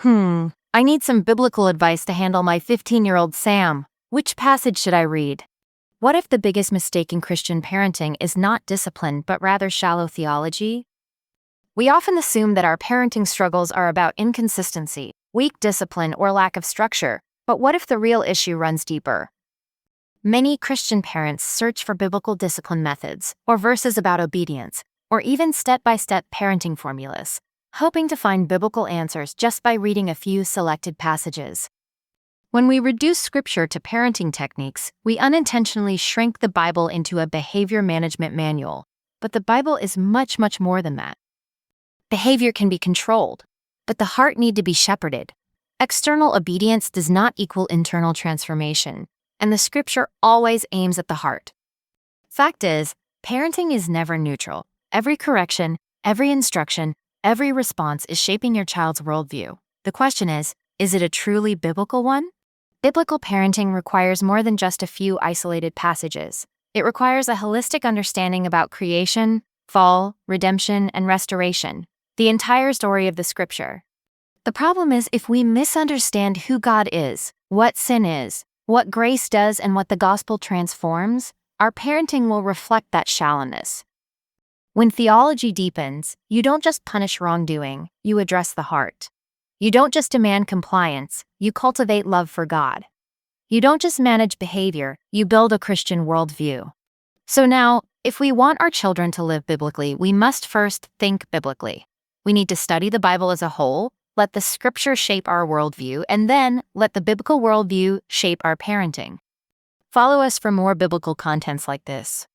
I need some biblical advice to handle my 15-year-old Sam. Which passage should I read? What if the biggest mistake in Christian parenting is not discipline but rather shallow theology? We often assume that our parenting struggles are about inconsistency, weak discipline, or lack of structure, but what if the real issue runs deeper? Many Christian parents search for biblical discipline methods, or verses about obedience, or even step-by-step parenting formulas, hoping to find biblical answers just by reading a few selected passages. When we reduce scripture to parenting techniques, we unintentionally shrink the Bible into a behavior management manual. But the Bible is much, much more than that. Behavior can be controlled, but the heart need to be shepherded. External obedience does not equal internal transformation, and the scripture always aims at the heart. Fact is, parenting is never neutral. Every correction, every instruction, every response is shaping your child's worldview. The question is it a truly biblical one? Biblical parenting requires more than just a few isolated passages. It requires a holistic understanding about creation, fall, redemption, and restoration, the entire story of the scripture. The problem is if we misunderstand who God is, what sin is, what grace does, and what the gospel transforms, our parenting will reflect that shallowness. When theology deepens, you don't just punish wrongdoing, you address the heart. You don't just demand compliance, you cultivate love for God. You don't just manage behavior, you build a Christian worldview. So now, if we want our children to live biblically, we must first think biblically. We need to study the Bible as a whole, let the scripture shape our worldview, and then let the biblical worldview shape our parenting. Follow us for more biblical contents like this.